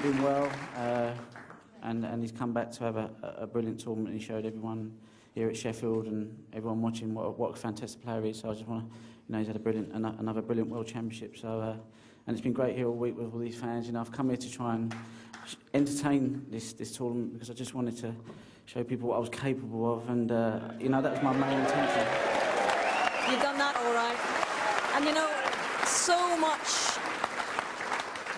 doing well, and he's come back to have a brilliant tournament. He showed everyone here at Sheffield and everyone watching what a fantastic player he is. So I just want to, he's had another brilliant World Championship. So and it's been great here all week with all these fans. I've come here to try and entertain this tournament because I just wanted to show people what I was capable of, and that was my main intention. You've done that all right, and so much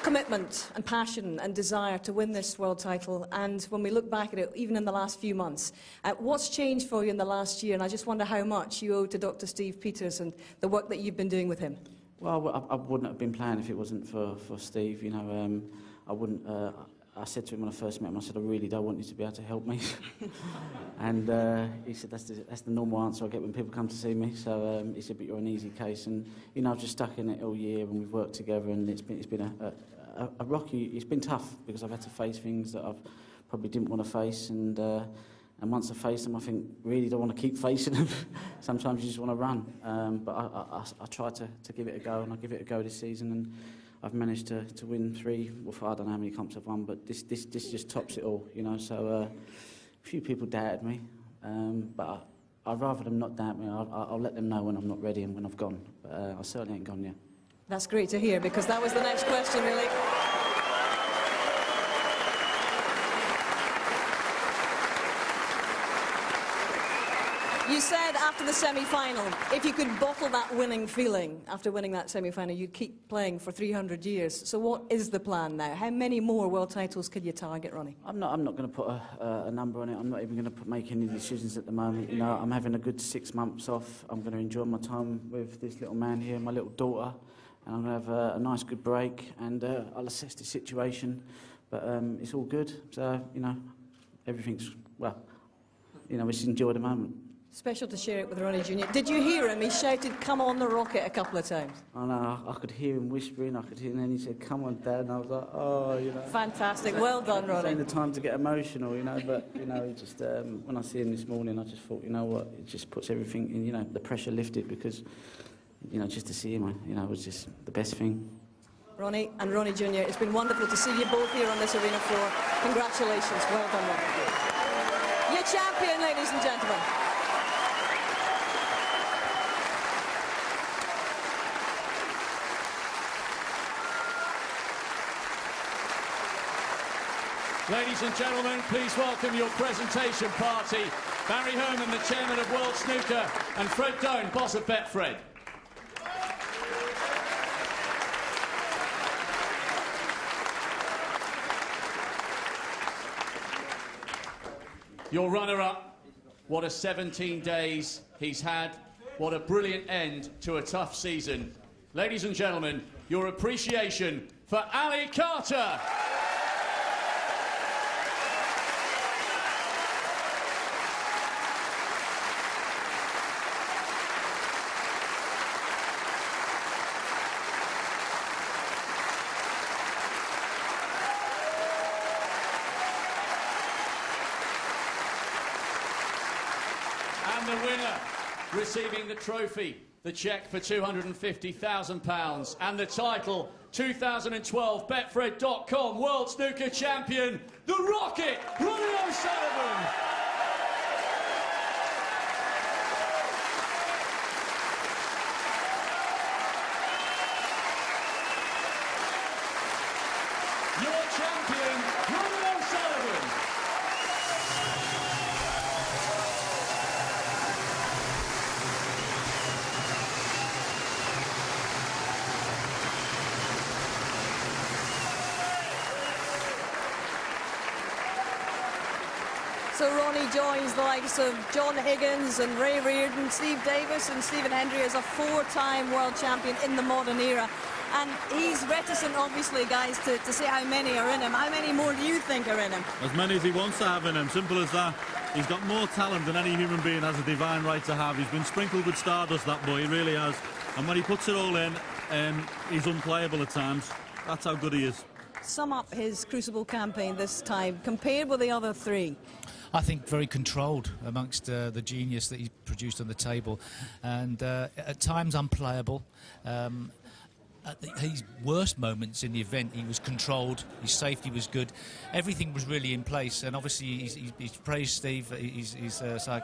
commitment and passion and desire to win this world title, and when we look back at it, even in the last few months, what's changed for you in the last year? And I just wonder how much you owe to Dr. Steve Peters and the work that you've been doing with him. Well, I wouldn't have been playing if it wasn't for Steve. I wouldn't. I said to him when I first met him, I said, I really don't want you to be able to help me. And he said, that's the normal answer I get when people come to see me. So he said, but you're an easy case. And, I've just stuck in it all year, and we've worked together, and it's been a rocky, it's been tough because I've had to face things that I've probably didn't want to face. And once I face them, I think, really don't want to keep facing them. Sometimes you just want to run. But I try to give it a go, and I give it a go this season. And I've managed to win 3, well, I don't know how many comps I've won, but this just tops it all, So a few people doubted me, but I'd rather them not doubt me. I'll let them know when I'm not ready and when I've gone, but I certainly ain't gone yet. That's great to hear, because that was the next question, really. You said after the semi-final, if you could bottle that winning feeling after winning that semi-final, you'd keep playing for 300 years. So what is the plan now? How many more world titles could you target, Ronnie? I'm not going to put a number on it. I'm not even going to make any decisions at the moment. I'm having a good 6 months off. I'm going to enjoy my time with this little man here, my little daughter, and I'm going to have a nice, good break, and I'll assess the situation. But it's all good. So everything's well. We just enjoy the moment. Special to share it with Ronnie Jr. Did you hear him? He shouted, "Come on the rocket," a couple of times. I know, I could hear him whispering, and then he said, "Come on, Dad," and I was like, oh, Fantastic, well done, Ronnie. Ain't the time to get emotional, but, just, when I see him this morning, I just thought, what, it just puts everything in, the pressure lifted, because, just to see him, was just the best thing. Ronnie and Ronnie Jr., it's been wonderful to see you both here on this arena floor. Congratulations, well done, Ronnie. Your champion, ladies and gentlemen. Ladies and gentlemen, please welcome your presentation party. Barry Herman, the chairman of World Snooker, and Fred Doan, boss of Betfred. Your runner-up, what a 17 days he's had. What a brilliant end to a tough season. Ladies and gentlemen, your appreciation for Ali Carter. And the winner, receiving the trophy, the cheque for £250,000, and the title, 2012 Betfred.com World Snooker Champion, the Rocket, Ronnie O'Sullivan. Your champion, Ronnie O'Sullivan. So Ronnie joins the likes of John Higgins and Ray Reardon, Steve Davis and Stephen Hendry as a 4-time world champion in the modern era. And he's reticent, obviously, guys, to say how many are in him. How many more do you think are in him? As many as he wants to have in him, simple as that. He's got more talent than any human being has a divine right to have. He's been sprinkled with stardust, that boy, he really has. And when he puts it all in, he's unplayable at times. That's how good he is. Sum up his Crucible campaign this time, compared with the other 3. I think very controlled amongst the genius that he produced on the table, and at times unplayable. at his worst moments in the event, he was controlled, his safety was good, everything was really in place, and obviously he's praised Steve, he's a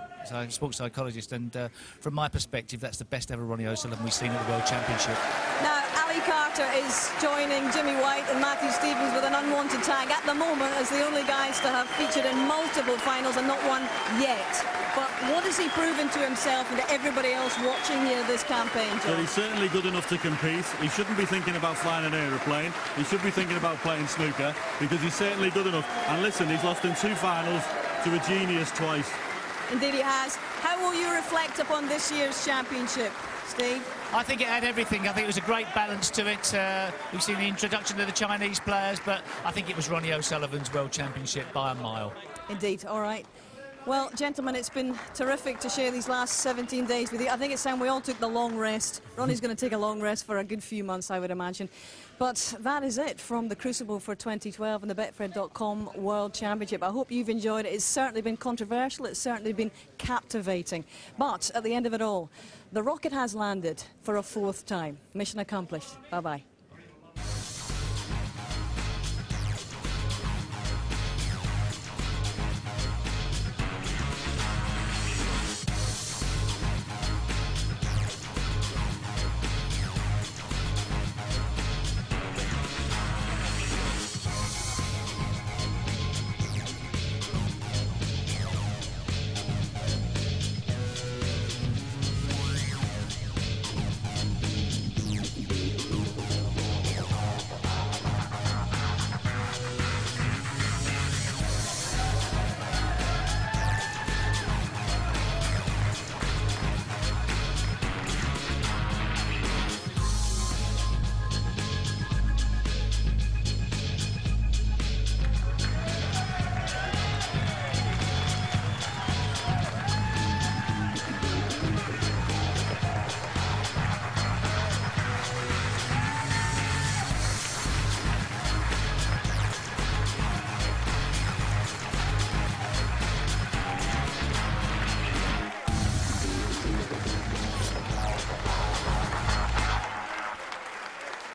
sports psychologist, and from my perspective, that's the best ever Ronnie O'Sullivan we've seen at the World Championship. Now, Ali Carter is joining Jimmy White and Matthew Stevens with an unwanted tag at the moment as the only guys to have featured in multiple finals and not one yet. But what has he proven to himself and to everybody else watching here this campaign, John? Well, he's certainly good enough to compete. He shouldn't be thinking about flying an aeroplane. He should be thinking about playing snooker, because he's certainly good enough. And listen, he's lost in 2 finals to a genius twice. Indeed he has. How will you reflect upon this year's championship, Steve? I think it had everything. I think it was a great balance to it. We've seen the introduction of the Chinese players, but I think it was Ronnie O'Sullivan's World Championship by a mile. Indeed, all right. Well, gentlemen, it's been terrific to share these last 17 days with you. I think it's time we all took the long rest. Ronnie's going to take a long rest for a good few months, I would imagine. But that is it from the Crucible for 2012 and the Betfred.com World Championship. I hope you've enjoyed it. It's certainly been controversial. It's certainly been captivating. But at the end of it all, the rocket has landed for a 4th time. Mission accomplished. Bye-bye.